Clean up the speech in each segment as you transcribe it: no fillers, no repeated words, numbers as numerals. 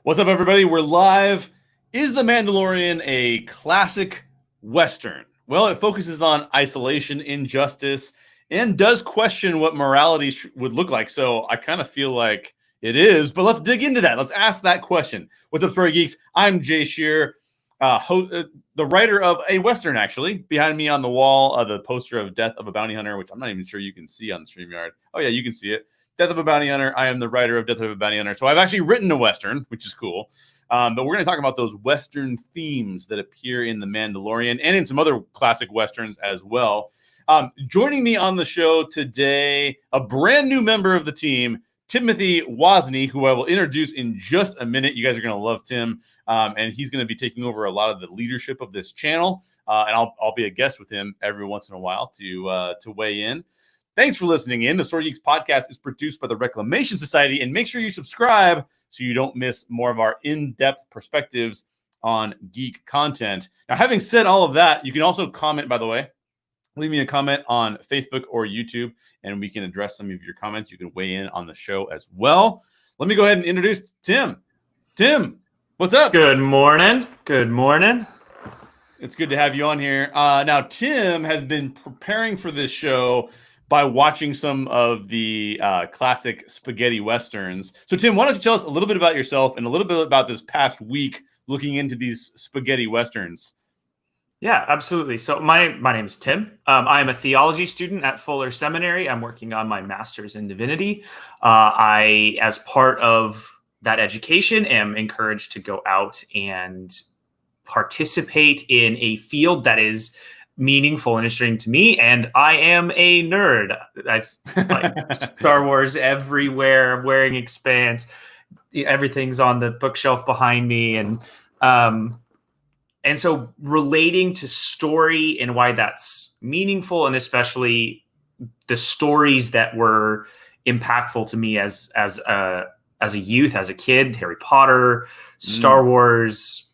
What's up, everybody? We're live. Is The Mandalorian a classic Western? Well, it focuses on isolation, injustice, and does question what morality would look like. So I kind of feel like it is, but let's dig into that. Let's ask that question. What's up, Story Geeks? I'm Jay Sherer, the writer of a Western, actually. Behind me on the wall, the poster of Death of a Bounty Hunter, which I'm not even sure you can see on the StreamYard. Oh, yeah, you can see it. Death of a Bounty Hunter. I am the writer of Death of a Bounty Hunter. So I've actually written a Western, which is cool. But we're going to talk about those Western themes that appear in The Mandalorian and in some other classic Westerns as well. Joining me on the show today, a brand new member of the team, Timothy Wazny, who I will introduce in just a minute. You guys are going to love Tim, and he's going to be taking over a lot of the leadership of this channel. And I'll be a guest with him every once in a while to weigh in. Thanks for listening in. The Story Geeks podcast is produced by the Reclamation Society, and make sure you subscribe so you don't miss more of our in-depth perspectives on geek content. Now, having said all of that, you can also comment, by the way. Leave me a comment on Facebook or YouTube, and we can address some of your comments. You can weigh in on the show as well. Let me go ahead and introduce Tim. Tim, what's up? Good morning. Good morning. It's good to have you on here. Now, Tim has been preparing for this show by watching some of the classic spaghetti westerns. So, Tim, why don't you tell us a little bit about yourself and a little bit about this past week looking into these spaghetti westerns? Yeah, absolutely. So my name is Tim. I am a theology student at Fuller Seminary. I'm working on my master's in divinity. I, as part of that education, am encouraged to go out and participate in a field that is meaningful and interesting to me, and I am a nerd. I've like Star Wars everywhere. I'm wearing Expanse. Everything's on the bookshelf behind me, and so relating to story and why that's meaningful, and especially the stories that were impactful to me as a youth, as a kid, Harry Potter, Star Wars.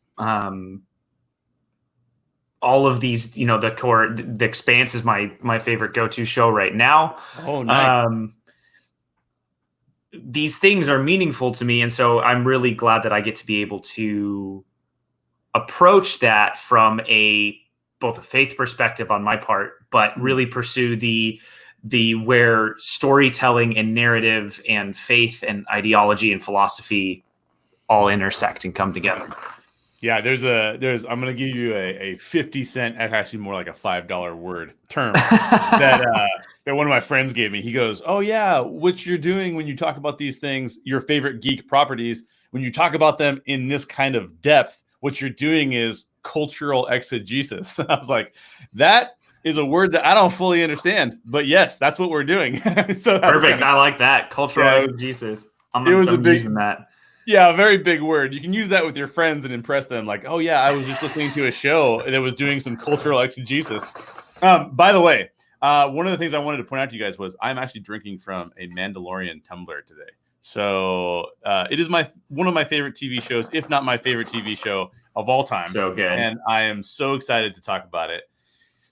All of these, the Expanse is my favorite go-to show right now. Oh, nice. These things are meaningful to me, and so I'm really glad that I get to be able to approach that from both a faith perspective on my part, but really pursue the where storytelling and narrative and faith and ideology and philosophy all intersect and come together. Yeah, I'm going to give you a 50-cent, actually more like a $5 word term that one of my friends gave me. He goes, "Oh yeah, what you're doing when you talk about these things, your favorite geek properties, when you talk about them in this kind of depth, what you're doing is cultural exegesis." I was like, that is a word that I don't fully understand, but yes, that's what we're doing. So perfect. I like that. Cultural exegesis. I'm using that. Yeah, a very big word. You can use that with your friends and impress them. Like, oh yeah, I was just listening to a show that was doing some cultural exegesis. By the way, one of the things I wanted to point out to you guys was I'm actually drinking from a Mandalorian tumbler today. So it is one of my favorite TV shows, if not my favorite TV show of all time. So good. And I am so excited to talk about it.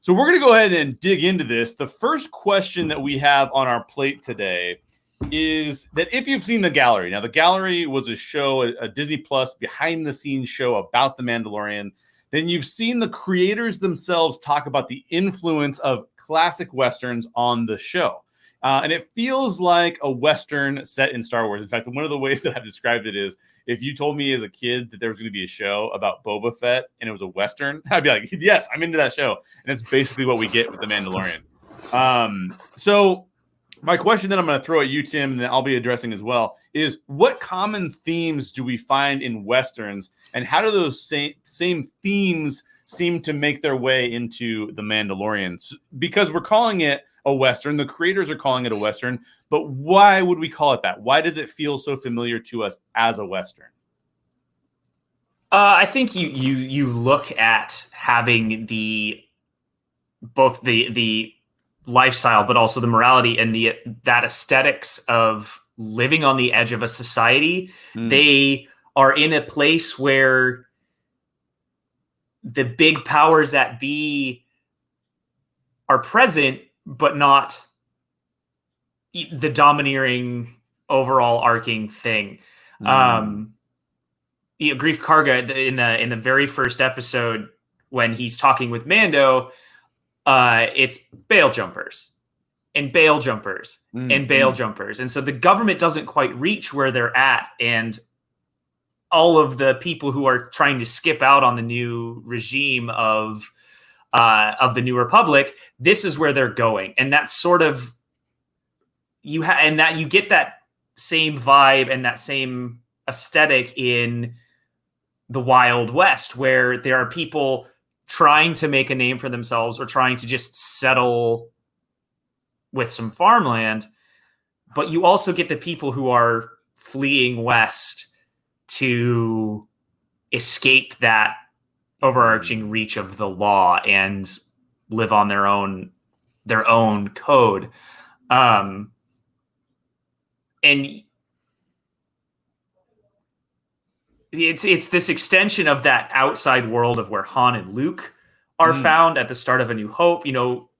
So we're going to go ahead and dig into this. The first question that we have on our plate today is that if you've seen The Gallery. Now, The Gallery was a show, a Disney Plus behind-the-scenes show about The Mandalorian. Then you've seen the creators themselves talk about the influence of classic Westerns on the show. And it feels like a Western set in Star Wars. In fact, one of the ways that I've described it is, if you told me as a kid that there was going to be a show about Boba Fett and it was a Western, I'd be like, yes, I'm into that show. And it's basically what we get with The Mandalorian. So my question that I'm going to throw at you, Tim, and that I'll be addressing as well, is what common themes do we find in Westerns, and how do those same themes seem to make their way into The Mandalorian? Because we're calling it a Western, the creators are calling it a Western, but why would we call it that? Why does it feel so familiar to us as a Western? I think you look at having both the lifestyle, but also the morality and that aesthetics of living on the edge of a society. They are in a place where the big powers that be are present, but not the domineering overall arcing thing. Grief Karga in the very first episode when he's talking with Mando, it's bail jumpers and bail jumpers and bail jumpers. And so the government doesn't quite reach where they're at. And all of the people who are trying to skip out on the new regime of the New Republic, this is where they're going. And that's sort of, you get that same vibe and that same aesthetic in the Wild West, where there are people trying to make a name for themselves or trying to just settle with some farmland. But you also get the people who are fleeing west to escape that overarching reach of the law and live on their own code. And it's this extension of that outside world of where Han and Luke are found at the start of A New Hope. You know,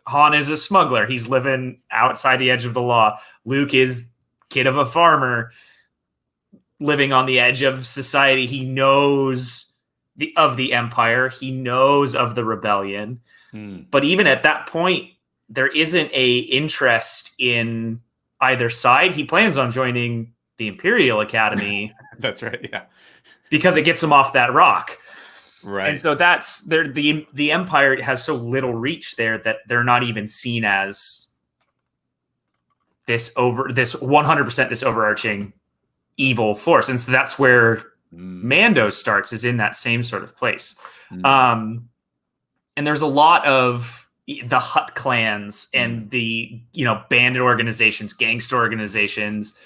Han is a smuggler. He's living outside the edge of the law. Luke is kid of a farmer living on the edge of society. He knows of the Empire. He knows of the rebellion. But even at that point, there isn't a interest in either side. He plans on joining the Imperial Academy. That's right. Yeah. Because it gets him off that rock. Right. And so that's the Empire has so little reach there that they're not even seen as this 100% this overarching evil force. And so that's where Mando starts, is in that same sort of place. And there's a lot of the Hutt clans and the, bandit organizations, gangster organizations.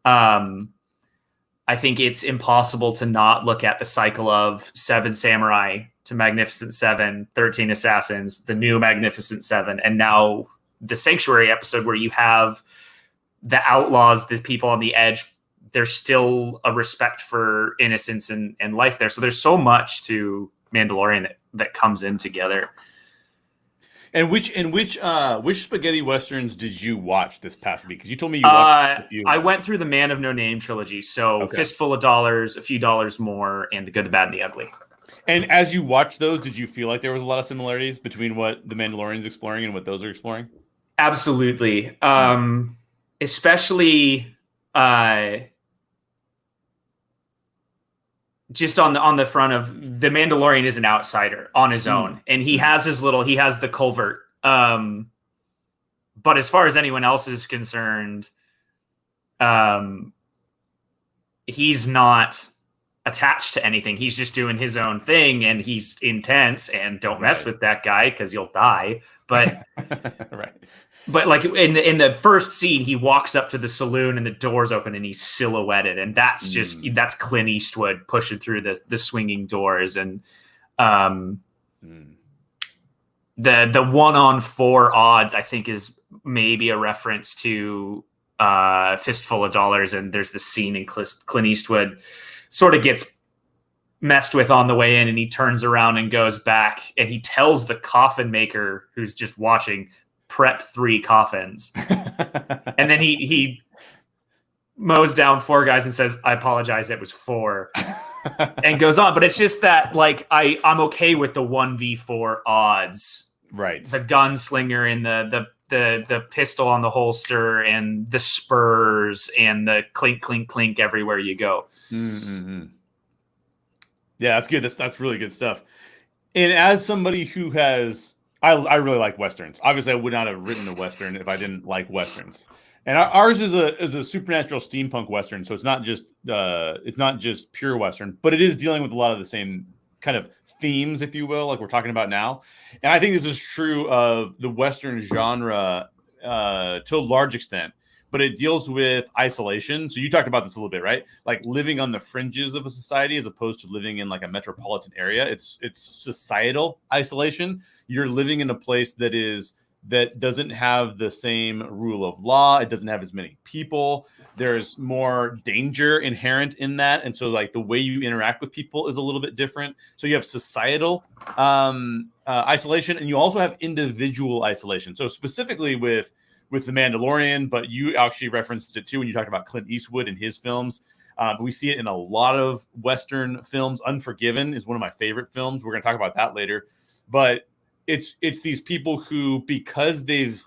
I think it's impossible to not look at the cycle of 7 Samurai to Magnificent 7, 13 Assassins, the new Magnificent 7, and now the Sanctuary episode where you have the outlaws, the people on the edge. There's still a respect for innocence and life there. So there's so much to Mandalorian that comes in together. And which spaghetti westerns did you watch this past week? Because you told me you watched a few. I went through the Man of No Name trilogy. So Fistful of Dollars, A Few Dollars More, and The Good, the Bad, and the Ugly. And as you watched those, did you feel like there was a lot of similarities between what the Mandalorian's exploring and what those are exploring? Absolutely. Especially just on the front of the Mandalorian is an outsider on his own, and he has the culvert. But as far as anyone else is concerned, he's not attached to anything. He's just doing his own thing, and he's intense, and don't mess with that guy because you'll die. But right. But like in the first scene, he walks up to the saloon and the doors open and he's silhouetted, and that's that's Clint Eastwood pushing through the swinging doors, and the 1-on-4 odds I think is maybe a reference to Fistful of Dollars, and there's the scene in Clint Eastwood sort of gets messed with on the way in, and he turns around and goes back, and he tells the coffin maker who's just watching, prep 3 coffins. And then he mows down 4 guys and says, I apologize, it was 4. And goes on. But it's just that, like, I'm okay with the 1v4 odds. Right. The gunslinger and the pistol on the holster and the spurs and the clink, clink, clink everywhere you go. Mm-hmm. Yeah, that's good. That's really good stuff. And as somebody who has... I really like Westerns. Obviously, I would not have written a Western if I didn't like Westerns. And ours is a supernatural steampunk Western, so it's not just pure Western, but it is dealing with a lot of the same kind of themes, if you will, like we're talking about now. And I think this is true of the Western genre to a large extent, but it deals with isolation. So you talked about this a little bit, right? Like living on the fringes of a society as opposed to living in like a metropolitan area. It's societal isolation. You're living in a place that doesn't have the same rule of law. It doesn't have as many people. There's more danger inherent in that. And so like the way you interact with people is a little bit different. So you have societal isolation, and you also have individual isolation. So specifically with The Mandalorian, but you actually referenced it too when you talked about Clint Eastwood and his films. We see it in a lot of Western films. Unforgiven is one of my favorite films. We're going to talk about that later. But it's these people who, because they've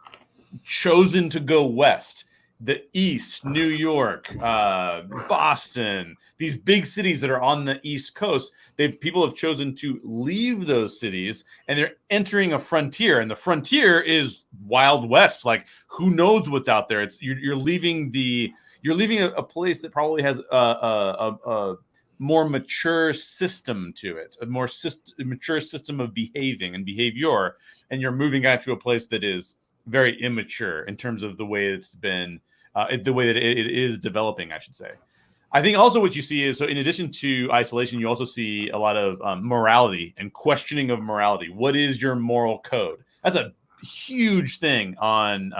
chosen to go west, the East, New York, Boston, these big cities that are on the East Coast, people have chosen to leave those cities and they're entering a frontier. And the frontier is Wild West. Like, who knows what's out there? You're leaving a place that probably has a more mature system to it, a more mature system of behaving and behavior, and you're moving out to a place that is very immature in terms of the way it's been, the way that it is developing, I should say. I think also what you see is, so in addition to isolation, you also see a lot of morality and questioning of morality. What is your moral code? That's a huge thing on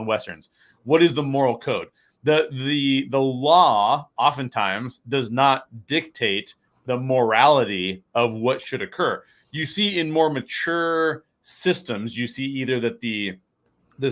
Westerns. What is the moral code? The law oftentimes does not dictate the morality of what should occur. You see in more mature systems, you see either that the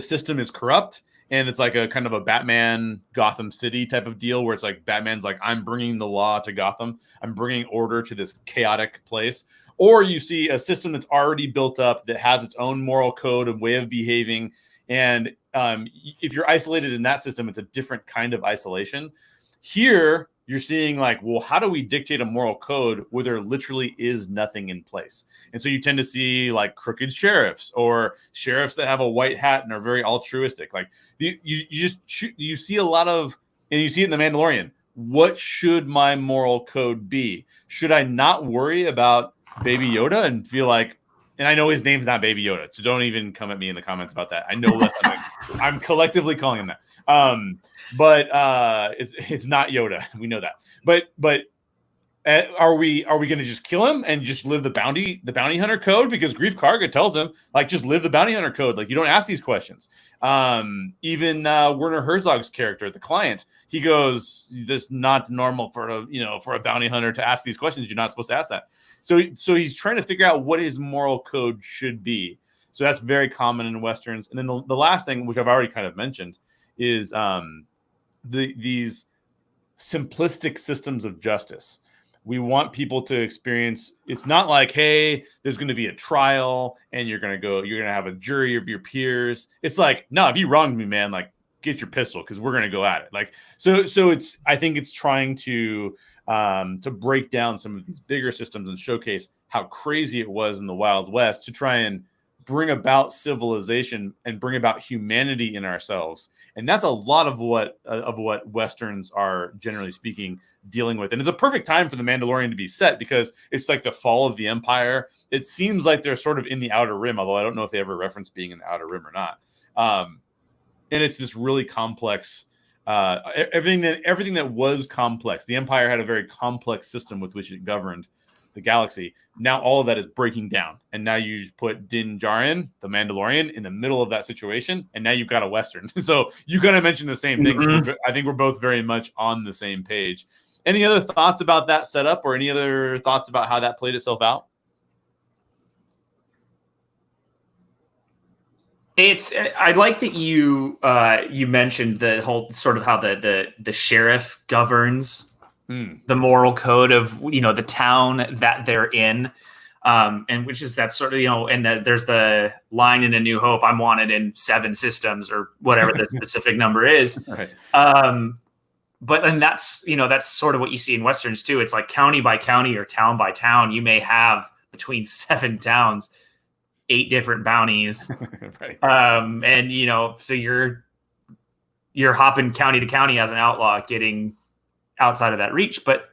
system is corrupt and it's like a kind of a Batman Gotham City type of deal where it's like Batman's like, I'm bringing the law to Gotham. I'm bringing order to this chaotic place. Or you see a system that's already built up that has its own moral code and way of behaving. And if you're isolated in that system, it's a different kind of isolation. Here, you're seeing like, well, how do we dictate a moral code where there literally is nothing in place? And so you tend to see like crooked sheriffs or sheriffs that have a white hat and are very altruistic. Like you see a lot of, and you see it in The Mandalorian. What should my moral code be? Should I not worry about Baby Yoda and feel like, and I know his name's not Baby Yoda, so don't even come at me in the comments about that. I know that's not I'm collectively calling him that. But it's not Yoda. We know that. But are we going to just kill him and just live the bounty hunter code? Because Grief Karga tells him, like, just live the bounty hunter code. Like, you don't ask these questions. Even Werner Herzog's character, the client, he goes, "This is not normal for a bounty hunter to ask these questions. You're not supposed to ask that." So he's trying to figure out what his moral code should be. So that's very common in Westerns. And then the last thing, which I've already kind of mentioned, is these simplistic systems of justice. We want people to experience, it's not like, hey, there's going to be a trial and you're going to have a jury of your peers. It's like, no, if you wronged me, man, like, get your pistol because we're going to go at it. Like, so I think it's trying to break down some of these bigger systems and showcase how crazy it was in the Wild West to try and bring about civilization and bring about humanity in ourselves. And that's a lot of what Westerns are, generally speaking, dealing with. And it's a perfect time for The Mandalorian to be set because it's like the fall of the Empire. It seems like they're sort of in the Outer Rim, although I don't know if they ever reference being in the Outer Rim or not. And it's this really complex, everything that was complex. The Empire had a very complex system with which it governed the galaxy. Now all of that is breaking down, and now you put Din Djarin, the Mandalorian, in the middle of that situation, and now you've got a Western. So you kind of mentioned the same thing. Mm-hmm. So I think we're both very much on the same page. Any other thoughts about that setup, or any other thoughts about how that played itself out? I like that you mentioned the whole sort of how the sheriff governs the moral code of the town that they're in, and which is that sort of and there's the line in A New Hope, I'm wanted in 7 systems or whatever the specific number is. Right. But that's that's sort of what you see in Westerns too. It's like county by county or town by town. You may have between 7 towns, 8 different bounties. Right. And so you're hopping county to county as an outlaw, getting outside of that reach. But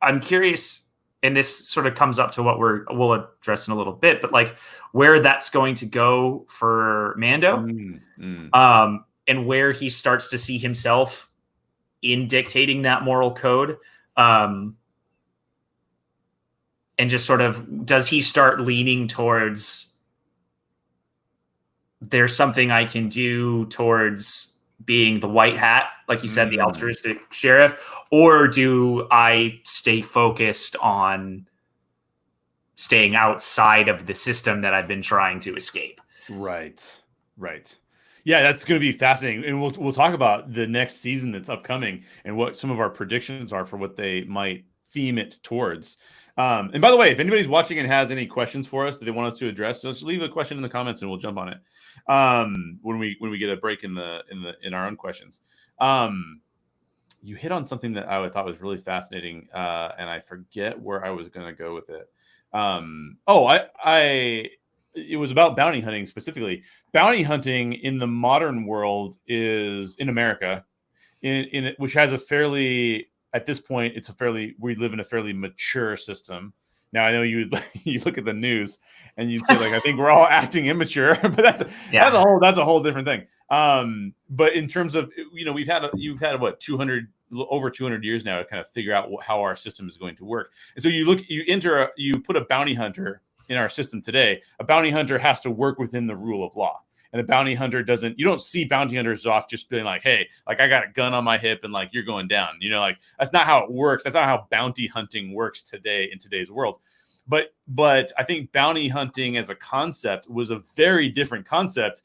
I'm curious, and this sort of comes up to what we'll address in a little bit, but like where that's going to go for Mando, and where he starts to see himself in dictating that moral code. And just sort of, does he start leaning towards, there's something I can do towards being the white hat, like you said, the altruistic sheriff, or do I stay focused on staying outside of the system that I've been trying to escape? Right. Yeah, that's going to be fascinating, and we'll talk about the next season that's upcoming and what some of our predictions are for what they might theme it towards. And by the way, if anybody's watching and has any questions for us that they want us to address, just leave a question in the comments and we'll jump on it when we get a break in our own questions. You hit on something that I thought was really fascinating, and I forget where I was going to go with it. It was about bounty hunting specifically. Bounty hunting in the modern world is in America, which has a fairly, at this point, we live in a fairly mature system. Now I know you look at the news and you'd say like, I think we're all acting immature, but that's a whole different thing. But in terms of, you've had what, over 200 years now to kind of figure out how our system is going to work. And so you put a bounty hunter in our system today. A bounty hunter has to work within the rule of law. And a bounty hunter you don't see bounty hunters off just being like, hey, like I got a gun on my hip and like you're going down. Like that's not how it works. That's not how bounty hunting works today in today's world. But I think bounty hunting as a concept was a very different concept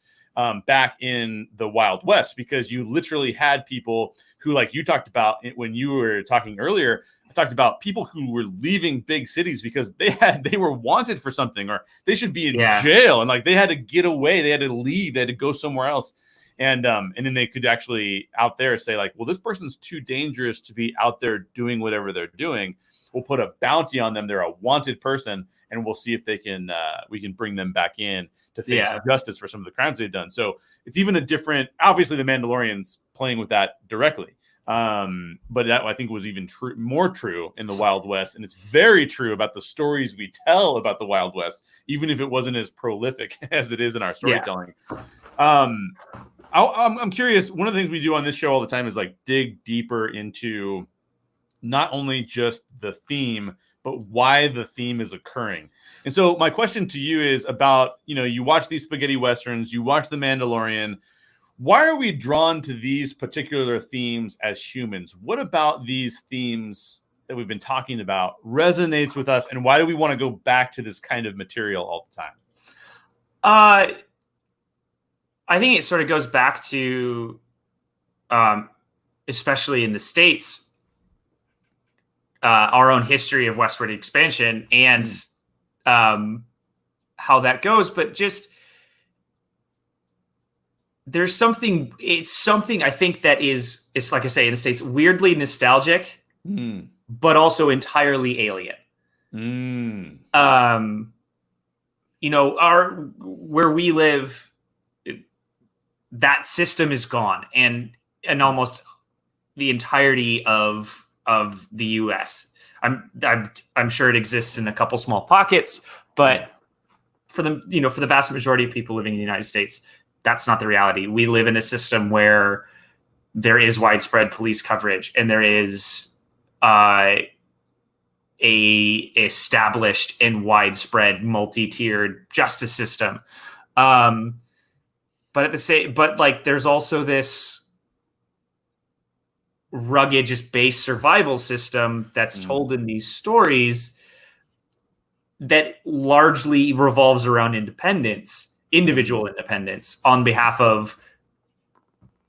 back in the Wild West, because you literally had people who, like you talked about when you were talking earlier, I talked about people who were leaving big cities because they were wanted for something, or they should be in jail, and like they had to get away, they had to leave, they had to go somewhere else. And then they could actually out there say like, well, this person's too dangerous to be out there doing whatever they're doing. We'll put a bounty on them. They're a wanted person, and we'll see if we can bring them back in to face justice for some of the crimes they've done. So it's even a different, obviously the Mandalorian's playing with that directly. But that I think was even more true in the Wild West. And it's very true about the stories we tell about the Wild West, even if it wasn't as prolific as it is in our storytelling. I'm curious. One of the things we do on this show all the time is like dig deeper into not only just the theme, but why the theme is occurring. And so my question to you is about, you watch these spaghetti westerns, you watch The Mandalorian. Why are we drawn to these particular themes as humans? What about these themes that we've been talking about resonates with us? And why do we want to go back to this kind of material all the time? I think it sort of goes back to, especially in the States, our own history of westward expansion and how that goes. But just it's something I think that it's like I say in the States, weirdly nostalgic, but also entirely alien. Where we live, that system is gone, and almost the entirety of the U.S. I'm sure it exists in a couple small pockets, but for the vast majority of people living in the United States, that's not the reality. We live in a system where there is widespread police coverage, and there is a established and widespread multi-tiered justice system. But there's also this rugged, just base survival system that's told in these stories that largely revolves around individual independence on behalf of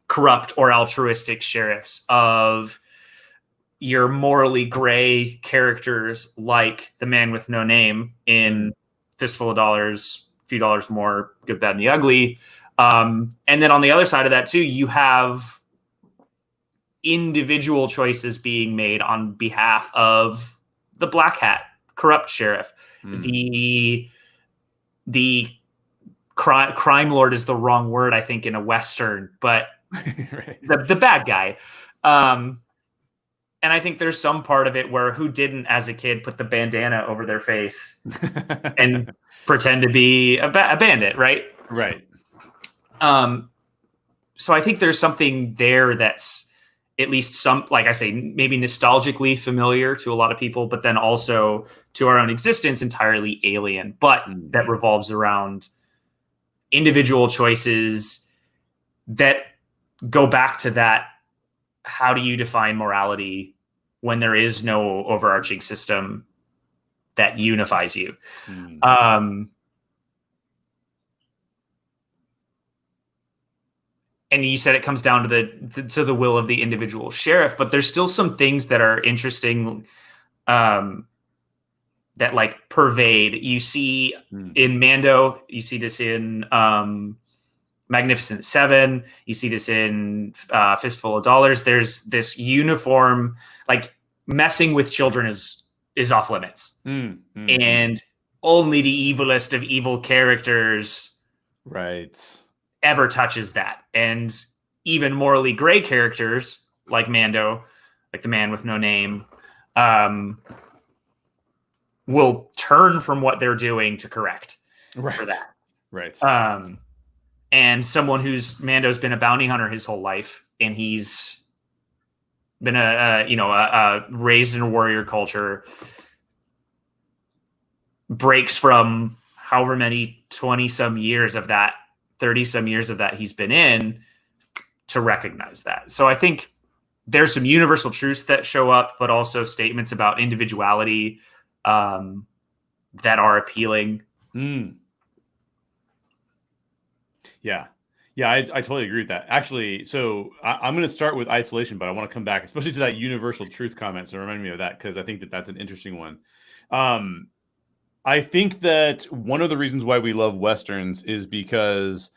corrupt or altruistic sheriffs, of your morally gray characters like the man with no name in Fistful of Dollars, Few Dollars More, Good, Bad, and the Ugly. And then on the other side of that too, you have individual choices being made on behalf of the black hat corrupt sheriff. The crime lord is the wrong word, I think, in a Western, but right. the bad guy. And I think there's some part of it where who didn't as a kid put the bandana over their face and pretend to be a bandit, right? Right. So I think there's something there that's at least like I say, maybe nostalgically familiar to a lot of people, but then also to our own existence, entirely alien, but that revolves around individual choices that go back to that. How do you define morality when there is no overarching system that unifies you? and you said it comes down to the will of the individual sheriff, but there's still some things that are interesting, that like pervade. You see in Mando, you see this in Magnificent Seven, you see this in Fistful of Dollars. There's this uniform, like messing with children is off limits, and only the evilest of evil characters, right, ever touches that. And even morally gray characters like Mando, like the man with no name, will turn from what they're doing to correct for that. Right. And someone who's Mando's been a bounty hunter his whole life, and he's been raised in a warrior culture, breaks from however many 20 some years of that, 30 some years of that he's been in, to recognize that. So I think there's some universal truths that show up, but also statements about individuality that are appealing. Yeah, I totally agree with that. Actually, so I'm going to start with isolation, but I want to come back, especially to that universal truth comment. So remind me of that, because I think that that's an interesting one. I think that one of the reasons why we love Westerns is because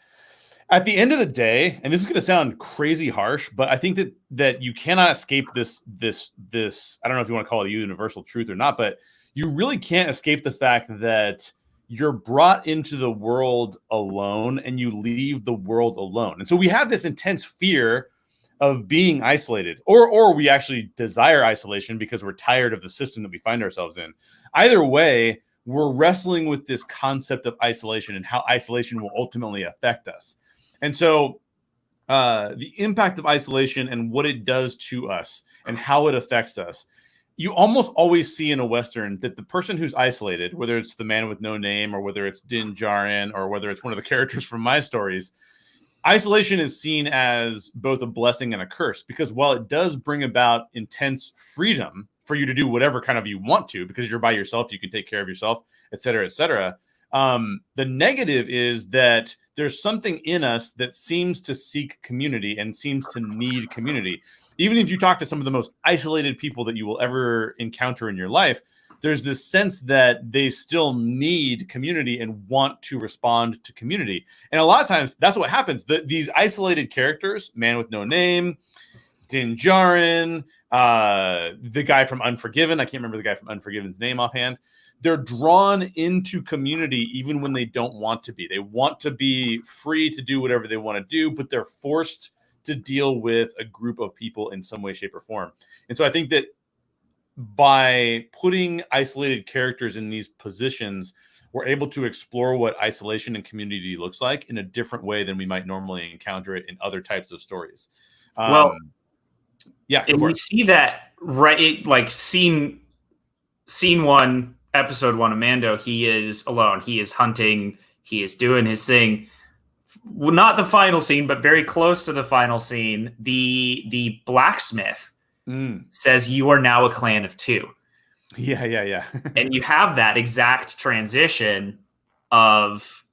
at the end of the day, and this is going to sound crazy harsh, but I think that you cannot escape this, I don't know if you want to call it a universal truth or not, but you really can't escape the fact that you're brought into the world alone and you leave the world alone. And so we have this intense fear of being isolated, or we actually desire isolation because we're tired of the system that we find ourselves in. Either way, we're wrestling with this concept of isolation and how isolation will ultimately affect us. And so the impact of isolation and what it does to us and how it affects us, you almost always see in a Western that the person who's isolated, whether it's the man with no name or whether it's Din Djarin or whether it's one of the characters from my stories, isolation is seen as both a blessing and a curse, because while it does bring about intense freedom for you to do whatever kind of you want to, because you're by yourself, you can take care of yourself, et cetera, et cetera. The negative is that there's something in us that seems to seek community and seems to need community. Even if you talk to some of the most isolated people that you will ever encounter in your life, there's this sense that they still need community and want to respond to community. And a lot of times that's what happens. These isolated characters, man with no name, Din Djarin, the guy from Unforgiven, I can't remember the guy from Unforgiven's name offhand. They're drawn into community even when they don't want to be. They want to be free to do whatever they want to do, but they're forced to deal with a group of people in some way, shape, or form. And so I think that by putting isolated characters in these positions, we're able to explore what isolation and community looks like in a different way than we might normally encounter it in other types of stories. Well, yeah, if we see that right, like scene one, episode 1 of Mando, he is alone. He is hunting. He is doing his thing. Well, not the final scene, but very close to the final scene. The blacksmith says, "You are now a clan of 2." Yeah. And you have that exact transition of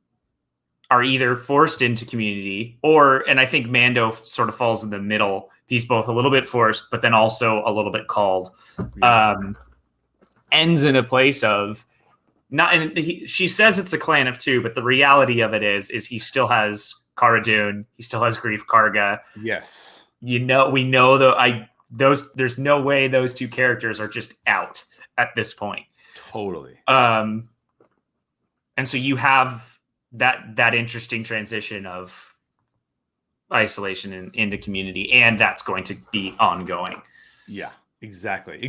are either forced into community and I think Mando sort of falls in the middle. He's both a little bit forced, but then also a little bit called. Yeah. Ends in a place of not, and she says it's a clan of 2, but the reality of it is he still has Cara Dune, he still has Grief Karga. Yes, we know there's no way those 2 characters are just out at this point. Totally. And so you have that interesting transition of isolation into community, and that's going to be ongoing. Yeah. Exactly.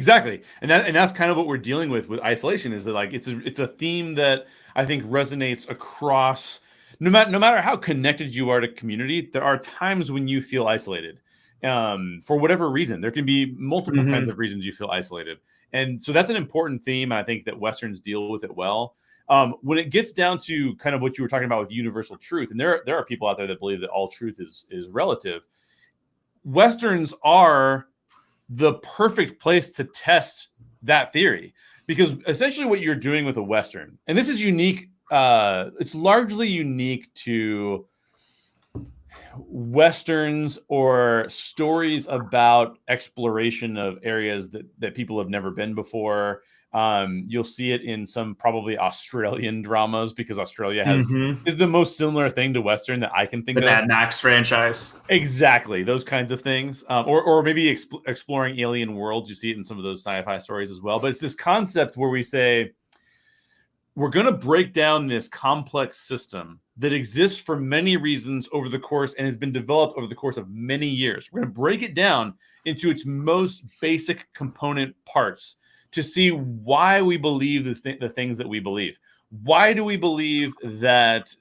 And that's kind of what we're dealing with isolation, is that like it's a theme that I think resonates across no matter how connected you are to community. There are times when you feel isolated for whatever reason. There can be multiple kinds of reasons you feel isolated. And so that's an important theme. I think that Westerns deal with it well. When it gets down to kind of what you were talking about with universal truth, and there are people out there that believe that all truth is relative. Westerns are the perfect place to test that theory, because essentially what you're doing with a Western, and this is unique, it's largely unique to Westerns or stories about exploration of areas that people have never been before. You'll see it in some probably Australian dramas because Australia is the most similar thing to Western that I can think The of. Mad Max franchise. Exactly, those kinds of things, or maybe exploring alien worlds. You see it in some of those sci-fi stories as well. But it's this concept where we say we're going to break down this complex system that exists for many reasons over the course and has been developed over the course of many years. We're going to break it down into its most basic component parts to see why we believe the things that we believe. Why do we believe that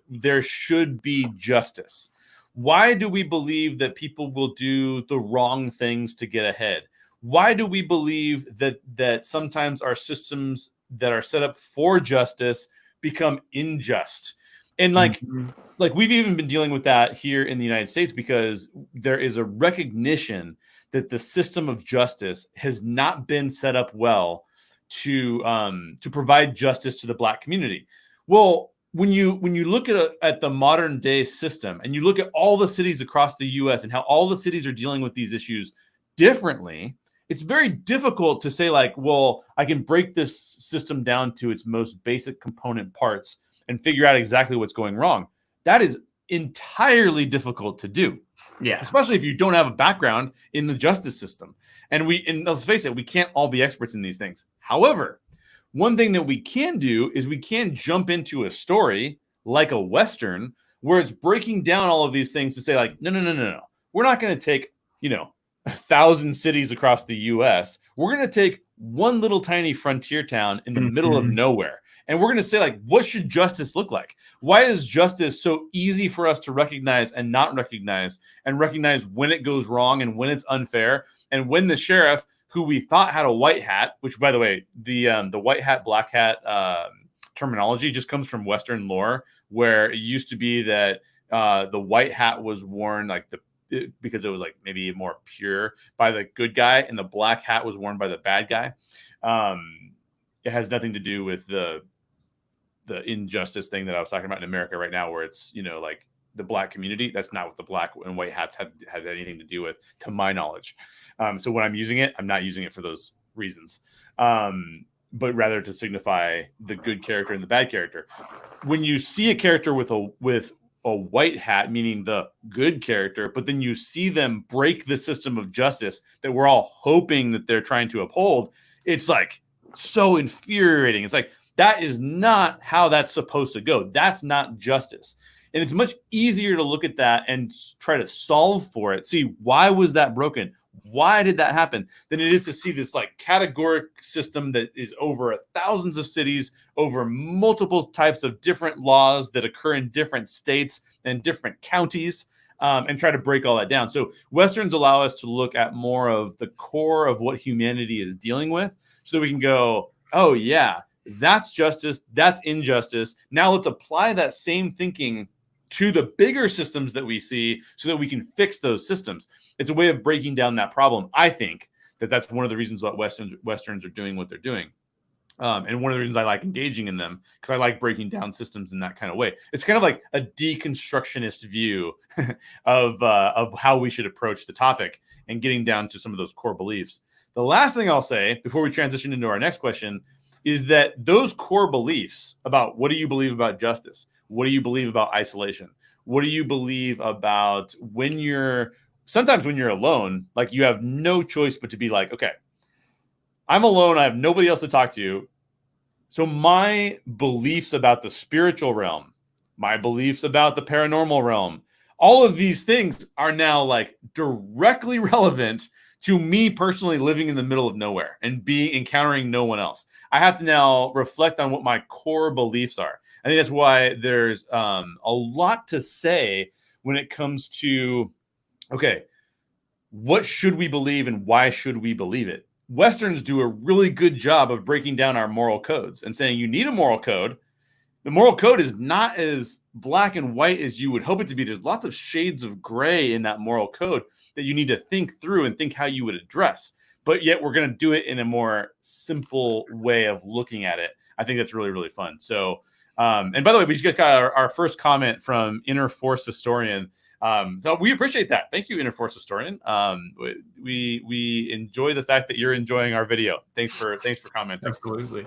there should be justice? Why do we believe that people will do the wrong things to get ahead? Why do we believe that sometimes our systems that are set up for justice become unjust? And like we've even been dealing with that here in the United States because there is a recognition that the system of justice has not been set up well to provide justice to the Black community. Well, when you look at the modern day system and you look at all the cities across the U.S. and how all the cities are dealing with these issues differently, it's very difficult to say like, well, I can break this system down to its most basic component parts and figure out exactly what's going wrong. That is entirely difficult to do. Yeah. Especially if you don't have a background in the justice system. And let's face it, we can't all be experts in these things. However, one thing that we can do is we can jump into a story like a Western where it's breaking down all of these things to say like, no. We're not going to take, 1,000 cities across the US. We're going to take one little tiny frontier town in the middle of nowhere. And we're going to say, like, what should justice look like? Why is justice so easy for us to recognize and not recognize, and recognize when it goes wrong and when it's unfair, and when the sheriff, who we thought had a white hat, which, by the way, the white hat, black hat terminology just comes from Western lore, where it used to be that the white hat was worn because it was like maybe more pure by the good guy, and the black hat was worn by the bad guy. It has nothing to do with the injustice thing that I was talking about in America right now, where it's, like the Black community. That's not what the black and white hats had anything to do with, to my knowledge. So when I'm using it, I'm not using it for those reasons, but rather to signify the good character and the bad character. When you see a character with a white hat, meaning the good character, but then you see them break the system of justice that we're all hoping that they're trying to uphold, it's like so infuriating. It's like, that is not how that's supposed to go. That's not justice. And it's much easier to look at that and try to solve for it. See, why was that broken? Why did that happen? Than it is to see this like categoric system that is over thousands of cities, over multiple types of different laws that occur in different states and different counties, and try to break all that down. So Westerns allow us to look at more of the core of what humanity is dealing with, so that we can go, oh yeah, that's justice, that's injustice. Now let's apply that same thinking to the bigger systems that we see so that we can fix those systems. It's a way of breaking down that problem. I think that's one of the reasons why Westerns are doing what they're doing. And one of the reasons I like engaging in them, because I like breaking down systems in that kind of way. It's kind of like a deconstructionist view of how we should approach the topic and getting down to some of those core beliefs. The last thing I'll say before we transition into our next question is that those core beliefs about what do you believe about justice? What do you believe about isolation? What do you believe about sometimes when you're alone, like you have no choice but to be like, okay, I'm alone. I have nobody else to talk to. So my beliefs about the spiritual realm, my beliefs about the paranormal realm, all of these things are now like directly relevant to me personally living in the middle of nowhere and encountering no one else. I have to now reflect on what my core beliefs are. I think that's why there's a lot to say when it comes to, okay, what should we believe and why should we believe it? Westerns do a really good job of breaking down our moral codes and saying you need a moral code. The moral code is not as black and white as you would hope it to be. There's lots of shades of gray in that moral code that you need to think through and think how you would address. But yet we're going to do it in a more simple way of looking at it. I think that's really, really fun. So, and by the way, we just got our first comment from Inner Force Historian. So we appreciate that. Thank you, Interforce Historian. We enjoy the fact that you're enjoying our video. Thanks for commenting. Absolutely.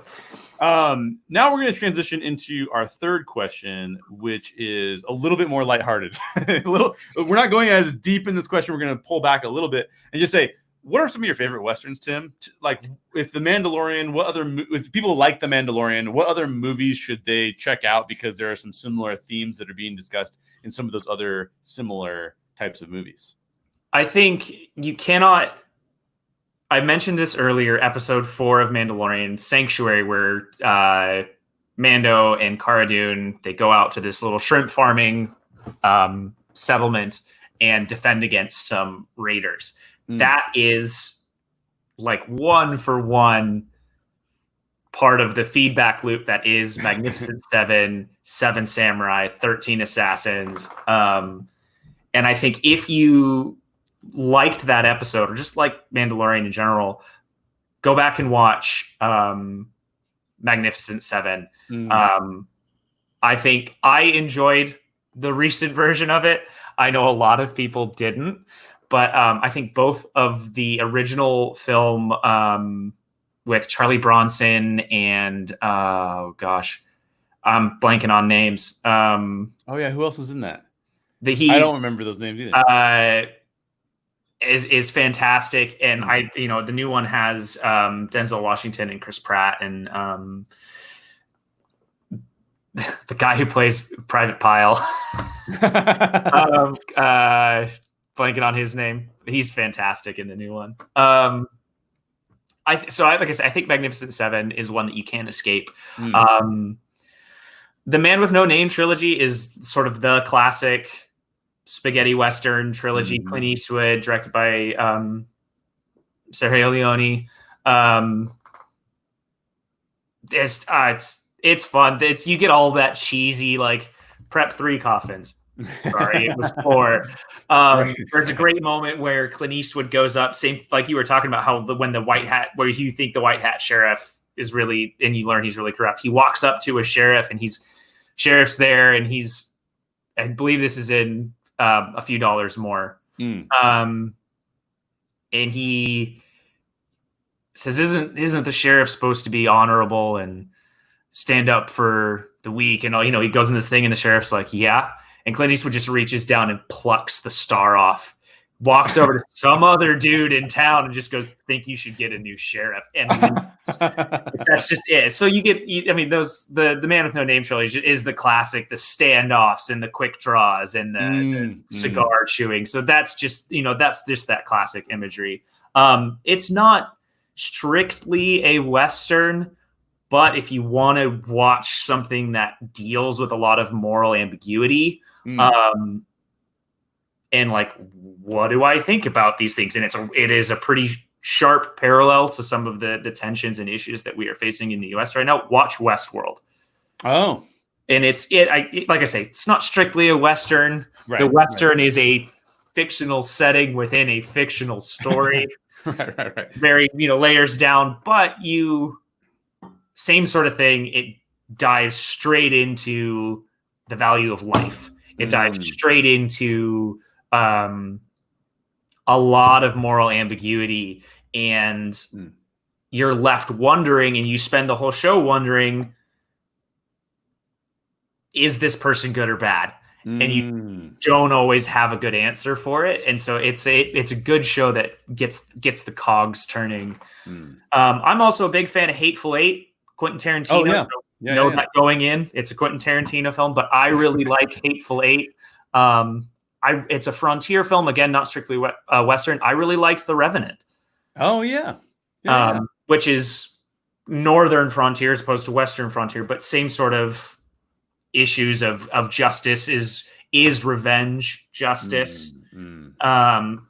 Now we're going to transition into our third question, which is a little bit more lighthearted. We're not going as deep in this question. We're going to pull back a little bit and just say, what are some of your favorite Westerns, Tim? Like, if The Mandalorian, if people like The Mandalorian, what other movies should they check out? Because there are some similar themes that are being discussed in some of those other similar types of movies. I think you cannot. I mentioned this earlier, episode 4 of Mandalorian, Sanctuary, where Mando and Cara Dune, they go out to this little shrimp farming settlement and defend against some raiders. That is like 1-for-1 part of the feedback loop that is Magnificent Seven, Seven Samurai, 13 Assassins. And I think if you liked that episode or just like Mandalorian in general, go back and watch Magnificent Seven. I think I enjoyed the recent version of it. I know a lot of people didn't. But I think both of the original film with Charlie Bronson and, I'm blanking on names. Oh, yeah. Who else was in that? I don't remember those names either. Is fantastic. And the new one has Denzel Washington and Chris Pratt and the guy who plays Private Pile. Blanking on his name. He's fantastic in the new one. Like I said, I think Magnificent Seven is one that you can't escape. The Man with No Name trilogy is sort of the classic spaghetti Western trilogy. Clint Eastwood, directed by Sergio Leone. It's fun. You get all that cheesy, like, prep 3 coffins. Sorry, it was 4. There's a great moment where Clint Eastwood goes up, same like you were talking about, how when the white hat, where you think the white hat sheriff is really, and you learn he's really corrupt. He walks up to a sheriff, and sheriff's there, and I believe this is in A Few Dollars More. And he says, "Isn't the sheriff supposed to be honorable and stand up for the weak?" And he goes in this thing, and the sheriff's like, "Yeah." And Clint Eastwood just reaches down and plucks the star off, walks over to some other dude in town and just goes, "Think you should get a new sheriff." And that's just it. So the Man with No Name trilogy is the classic, the standoffs and the quick draws and the cigar chewing. So that's just that classic imagery. It's not strictly a Western, but if you want to watch something that deals with a lot of moral ambiguity, and like, what do I think about these things? And it is a pretty sharp parallel to some of the tensions and issues that we are facing in the US right now. Watch Westworld. Oh, and like I say, it's not strictly a Western. Right, the Western is a fictional setting within a fictional story. Right. Very, layers down, but same sort of thing. It dives straight into the value of life. It dives straight into a lot of moral ambiguity, and you're left wondering, and you spend the whole show wondering, is this person good or bad? And you don't always have a good answer for it. And so it's a good show that gets the cogs turning. I'm also a big fan of Hateful Eight. Quentin Tarantino. That going in. It's a Quentin Tarantino film, but I really like Hateful Eight. It's a frontier film, again, not strictly Western. I really liked The Revenant. Oh, yeah. Which is northern frontier as opposed to Western frontier, but same sort of issues of justice. Is revenge justice? And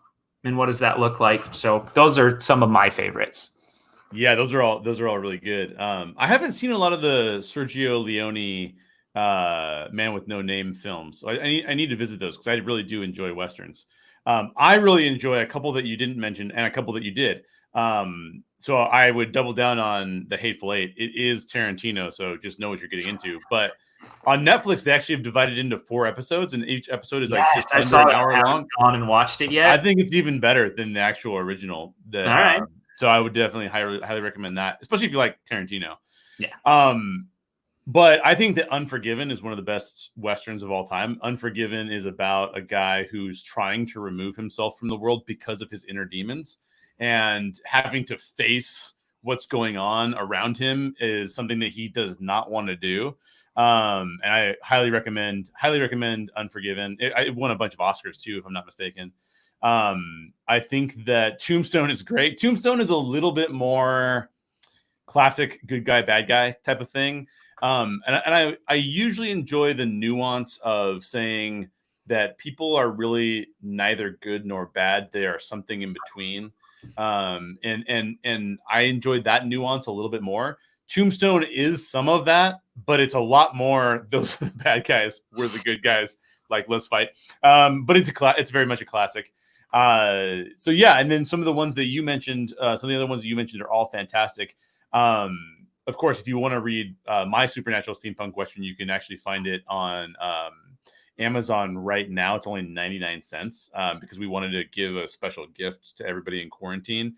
what does that look like? So those are some of my favorites. Yeah, those are all really good. I haven't seen a lot of the Sergio Leone Man with No Name films. So I need to visit those because I really do enjoy Westerns. I really enjoy a couple that you didn't mention and a couple that you did. So I would double down on the Hateful Eight. It is Tarantino, so just know what you're getting into. But On Netflix, they actually have divided into 4 episodes, and each episode is like just I under saw an it. hour I haven't long. gone and watched it yet. I think it's even better than the actual original. All right. So I would definitely highly recommend that, especially if you like Tarantino. Yeah. But I think that Unforgiven is one of the best Westerns of all time. Unforgiven is about a guy who's trying to remove himself from the world because of his inner demons, and having to face what's going on around him is something that he does not want to do. And I highly recommend Unforgiven. It won a bunch of Oscars too, if I'm not mistaken. I think that Tombstone is great. Tombstone is a little bit more classic good guy, bad guy type of thing. And I usually enjoy the nuance of saying that people are really neither good nor bad. They are something in between. And I enjoyed that nuance a little bit more. Tombstone is some of that, but it's a lot more those are the bad guys, we're the good guys, like let's fight. But it's very much a classic. So yeah, and then some of the ones that you mentioned, some of the other ones that you mentioned are all fantastic. Of course, if you want to read my Supernatural Steampunk Western, you can actually find it on Amazon right now. It's only 99 cents because we wanted to give a special gift to everybody in quarantine.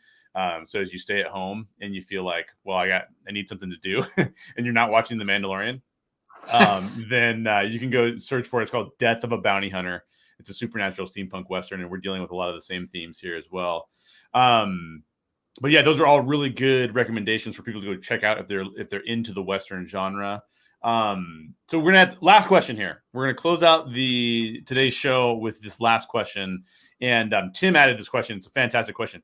So as you stay at home and you feel like, well, I need something to do, and you're not watching The Mandalorian, then you can go search for it. It's called Death of a Bounty Hunter. It's a supernatural steampunk Western, and we're dealing with a lot of the same themes here as well. But yeah, those are all really good recommendations for people to go check out if they're into the Western genre. So we're gonna have last question here. We're gonna close out today's show with this last question. And Tim added this question. It's a fantastic question.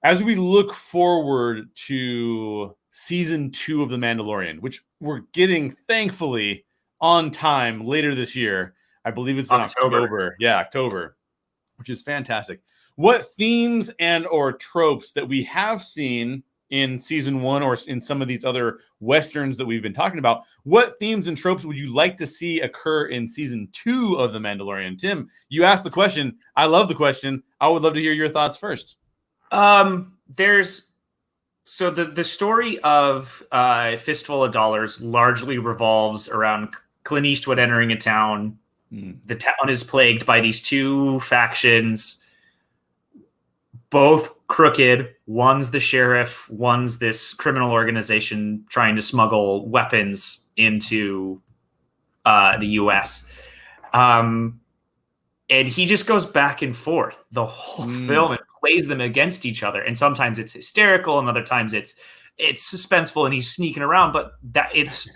As we look forward to season 2 of The Mandalorian, which we're getting thankfully on time later this year, I believe it's in October. Yeah, October, which is fantastic. What themes and or tropes that we have seen in season 1 or in some of these other Westerns that we've been talking about, what themes and tropes would you like to see occur in season 2 of The Mandalorian? Tim, you asked the question. I love the question. I would love to hear your thoughts first. There's the story of Fistful of Dollars largely revolves around Clint Eastwood entering a town. The town is plagued by these 2 factions, both crooked. One's the sheriff, one's this criminal organization trying to smuggle weapons into the U.S. And he just goes back and forth the whole film and plays them against each other. And sometimes it's hysterical, and other times it's suspenseful, and he's sneaking around. But it's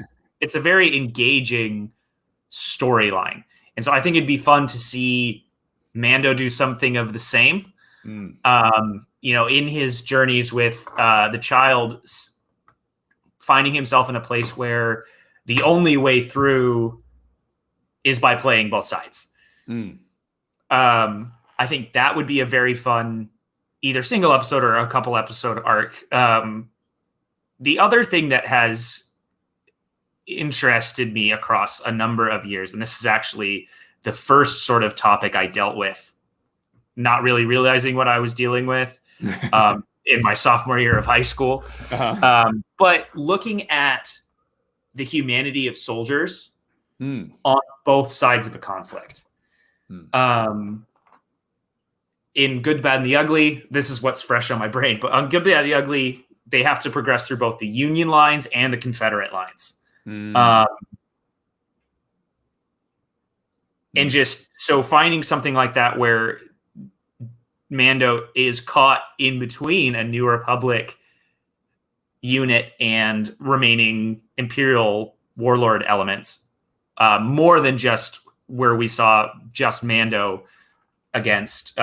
a very engaging storyline. And so I think it'd be fun to see Mando do something of the same. In his journeys with the child, finding himself in a place where the only way through is by playing both sides. I think that would be a very fun either single episode or a couple episode arc. The other thing that has interested me across a number of years, and this is actually the first sort of topic I dealt with, not really realizing what I was dealing with in my sophomore year of high school. But looking at the humanity of soldiers on both sides of a conflict. In Good, Bad, and the Ugly, this is what's fresh on my brain. But on Good, Bad, and the Ugly, they have to progress through both the Union lines and the Confederate lines. And just so finding something like that where Mando is caught in between a New Republic unit and remaining Imperial warlord elements, more than just where we saw just Mando against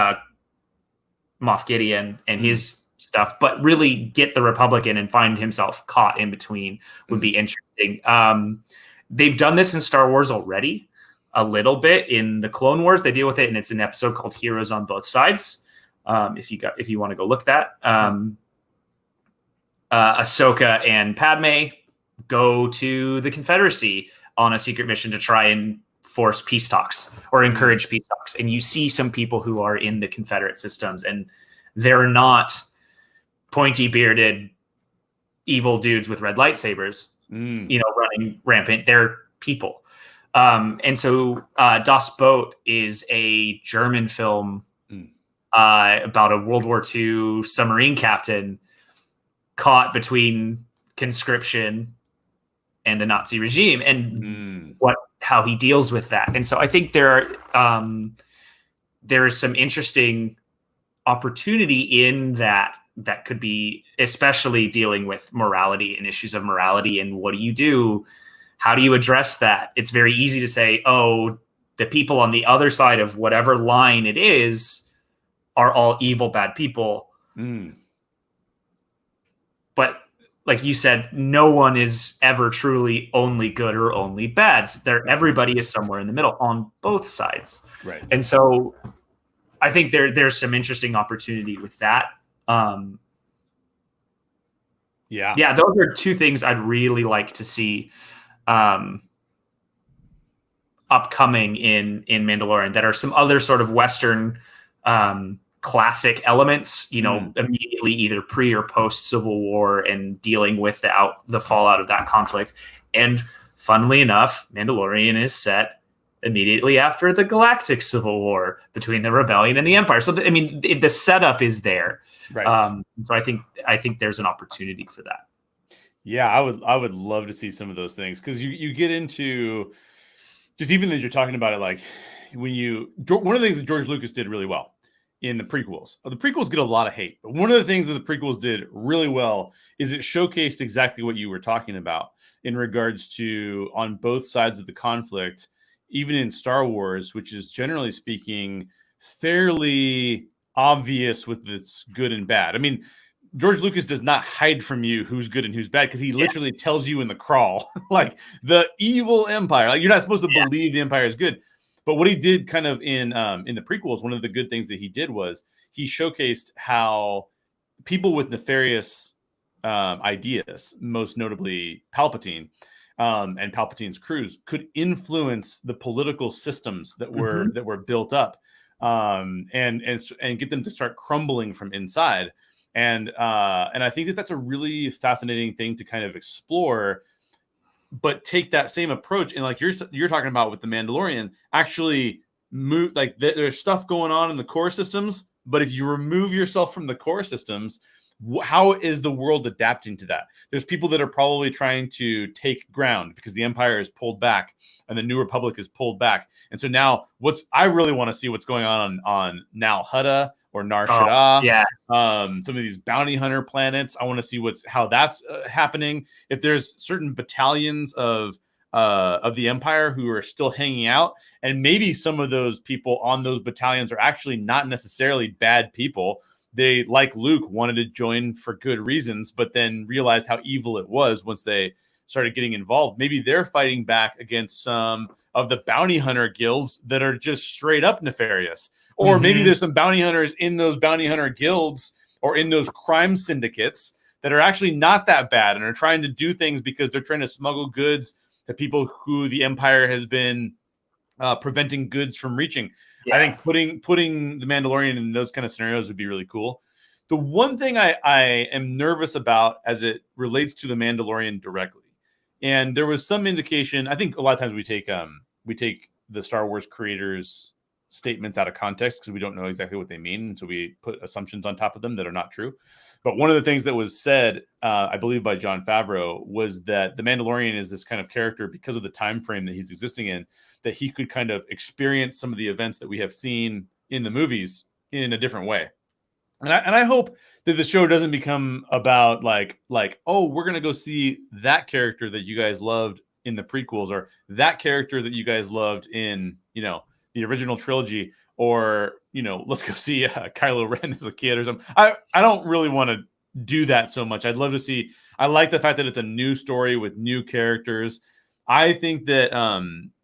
Moff Gideon and his stuff, but really get the Republican and find himself caught in between would be interesting. They've done this in Star Wars already a little bit in the Clone Wars. They deal with it, and it's an episode called Heroes on Both Sides. If you want to go look that, Ahsoka and Padme go to the Confederacy on a secret mission to try and force peace talks or encourage peace talks. And you see some people who are in the Confederate systems, and they're not pointy bearded evil dudes with red lightsabers, running rampant. They're people. And so Das Boot is a German film about a World War II submarine captain caught between conscription and the Nazi regime, and how he deals with that. And so I think there is some interesting opportunity in that could be, especially dealing with morality and issues of morality, and what do you do? How do you address that? It's very easy to say, oh, the people on the other side of whatever line it is are all evil, bad people. But like you said, no one is ever truly only good or only bad. Everybody is somewhere in the middle on both sides. Right. And so I think there's some interesting opportunity with that. Yeah, those are two things I'd really like to see upcoming in Mandalorian that are some other sort of Western classic elements, immediately either pre or post Civil War, and dealing with the fallout of that conflict. And funnily enough, Mandalorian is set immediately after the Galactic Civil War between the Rebellion and the Empire. So the setup is there. Right. So I think there's an opportunity for that. Yeah, I would love to see some of those things, because you get into just, even as you're talking about it, like one of the things that George Lucas did really well in the prequels. The prequels get a lot of hate, but one of the things that the prequels did really well is it showcased exactly what you were talking about in regards to, on both sides of the conflict, even in Star Wars, which is generally speaking fairly obvious with its good and bad. I mean, George Lucas does not hide from you who's good and who's bad, because he literally tells you in the crawl, like, the evil empire. Like, you're not supposed to believe the empire is good. But what he did kind of in the prequels, one of the good things that he did was he showcased how people with nefarious ideas, most notably Palpatine and Palpatine's crews, could influence the political systems that were built up, and get them to start crumbling from inside. And I think that's a really fascinating thing to kind of explore, but take that same approach, and like you're talking about with the Mandalorian, actually move, like there's stuff going on in the core systems, but if you remove yourself from the core systems, how is the world adapting to that? There's people that are probably trying to take ground because the Empire is pulled back and the New Republic is pulled back. And so now I really want to see what's going on Nal Hutta or Nar Shaddaa. Some of these bounty hunter planets. I want to see how that's happening. If there's certain battalions of the Empire who are still hanging out, and maybe some of those people on those battalions are actually not necessarily bad people. They, like Luke, wanted to join for good reasons, but then realized how evil it was once they started getting involved. Maybe they're fighting back against some of the bounty hunter guilds that are just straight up nefarious. Or maybe there's some bounty hunters in those bounty hunter guilds or in those crime syndicates that are actually not that bad and are trying to do things because they're trying to smuggle goods to people who the Empire has been preventing goods from reaching. I think putting the Mandalorian in those kind of scenarios would be really cool. The one thing I am nervous about as it relates to the Mandalorian directly, and there was some indication, I think a lot of times we take the Star Wars creators' statements out of context because we don't know exactly what they mean, and so we put assumptions on top of them that are not true. But one of the things that was said, I believe by Jon Favreau, was that the Mandalorian is this kind of character because of the time frame that he's existing in, that he could kind of experience some of the events that we have seen in the movies in a different way. And I hope that the show doesn't become about like, oh, we're going to go see that character that you guys loved in the prequels, or that character that you guys loved in, the original trilogy, or, let's go see Kylo Ren as a kid or something. I don't really want to do that so much. I'd love to see, I like the fact that it's a new story with new characters. I think that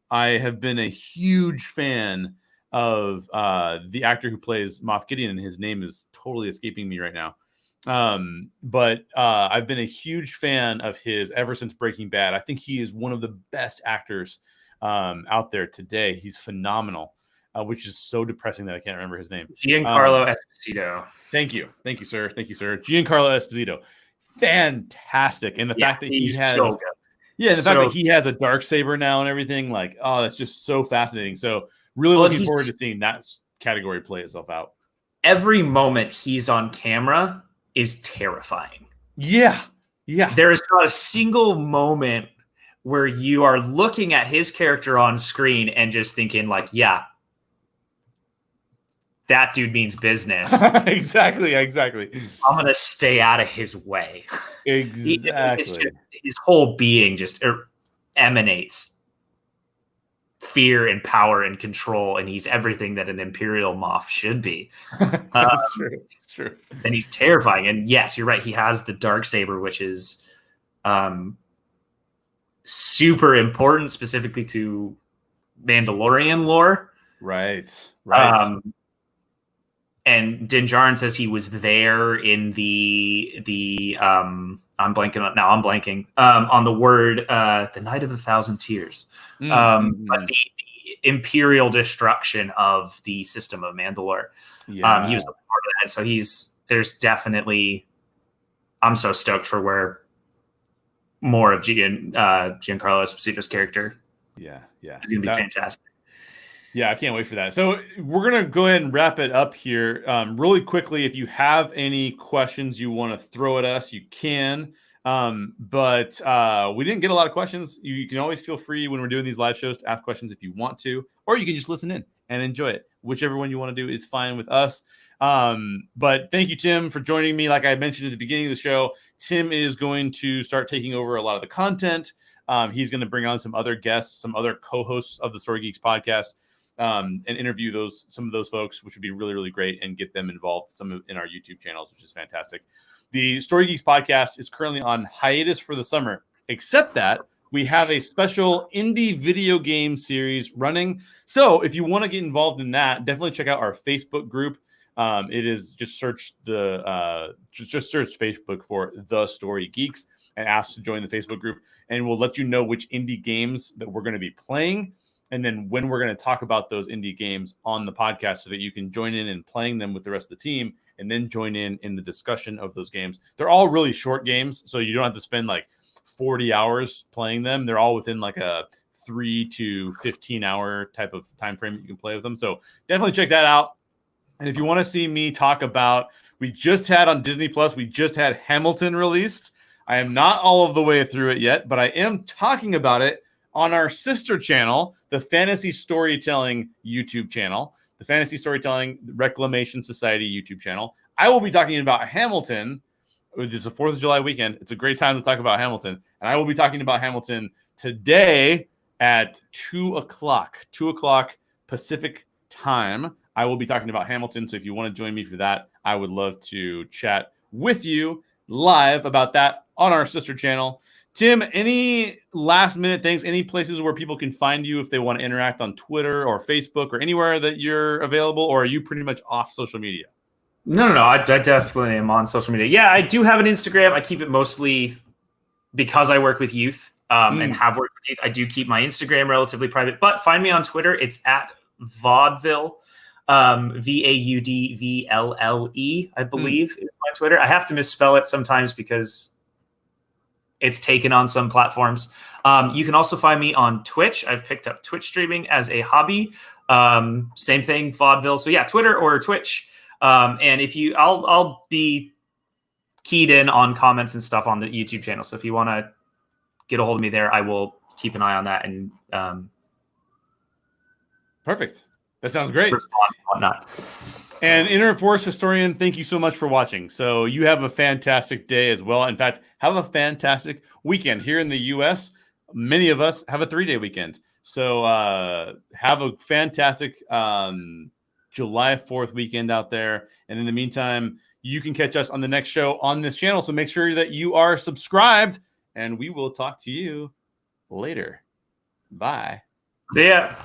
I have been a huge fan of the actor who plays Moff Gideon, and his name is totally escaping me right now. But I've been a huge fan of his ever since Breaking Bad. I think he is one of the best actors out there today. He's phenomenal, which is so depressing that I can't remember his name. Giancarlo Esposito. Thank you, sir. Giancarlo Esposito, fantastic, and the fact that he has. So good. Yeah, and the fact that he has a dark saber now and everything, like, oh, that's just so fascinating. So really looking forward to seeing that category play itself out. Every moment he's on camera is terrifying. Yeah. Yeah. There is not a single moment where you are looking at his character on screen and just thinking like, yeah, that dude means business. Exactly. I'm going to stay out of his way. Exactly. His whole being just emanates fear and power and control, and he's everything that an Imperial Moff should be. That's true. It's true. And he's terrifying. And yes, you're right. He has the Darksaber, which is super important, specifically to Mandalorian lore. Right. And Din Djarin says he was there in the I'm blanking on the word the Night of 1,000 Tears. But the imperial destruction of the system of Mandalore. Yeah. He was a part of that. So there's definitely, I'm so stoked for where more of Giancarlo Esposito's character. Yeah. It's gonna be fantastic. Yeah, I can't wait for that. So we're going to go ahead and wrap it up here. Really quickly, if you have any questions you want to throw at us, you can. But we didn't get a lot of questions. You can always feel free when we're doing these live shows to ask questions if you want to, or you can just listen in and enjoy it. Whichever one you want to do is fine with us. But thank you, Tim, for joining me. Like I mentioned at the beginning of the show, Tim is going to start taking over a lot of the content. He's going to bring on some other guests, some other co-hosts of the Story Geeks podcast. And interview some of those folks, which would be really, really great, and get them involved in our YouTube channels, which is fantastic. The Story Geeks podcast is currently on hiatus for the summer, except that we have a special indie video game series running. So if you want to get involved in that, definitely check out our Facebook group. It is just search search Facebook for The Story Geeks and ask to join the Facebook group, and we'll let you know which indie games that we're going to be playing. And then when we're going to talk about those indie games on the podcast so that you can join in and playing them with the rest of the team and then join in the discussion of those games. They're all really short games, so you don't have to spend like 40 hours playing them. They're all within like a 3 to 15 hour type of time frame that you can play with them. So definitely check that out. And if you want to see me talk about, we just had on Disney Plus, we just had Hamilton released. I am not all of the way through it yet, but I am talking about it on our sister channel, the Fantasy Storytelling YouTube channel, the Fantasy Storytelling Reclamation Society YouTube channel. I will be talking about Hamilton. It's the 4th of July weekend. It's a great time to talk about Hamilton. And I will be talking about Hamilton today at 2 o'clock, 2 o'clock Pacific time. I will be talking about Hamilton. So if you want to join me for that, I would love to chat with you live about that on our sister channel. Tim, any last minute things, any places where people can find you if they want to interact on Twitter or Facebook or anywhere that you're available, or are you pretty much off social media? No. I definitely am on social media. Yeah, I do have an Instagram. I keep it mostly because I work with youth and have worked with youth. I do keep my Instagram relatively private, but find me on Twitter. It's at Vaudeville, VAUDVLLE, I believe is my Twitter. I have to misspell it sometimes because it's taken on some platforms. You can also find me on Twitch. I've picked up Twitch streaming as a hobby. Same thing, Vaudeville. So yeah, Twitter or Twitch. And if you, I'll be keyed in on comments and stuff on the YouTube channel. So if you want to get a hold of me there, I will keep an eye on that and perfect. That sounds great. Respond and whatnot. And Inner Force Historian, thank you so much for watching. So you have a fantastic day as well. In fact, have a fantastic weekend. Here in the U.S., many of us have a 3-day weekend. So have a fantastic July 4th weekend out there. And in the meantime, you can catch us on the next show on this channel. So make sure that you are subscribed, and we will talk to you later. Bye. See ya.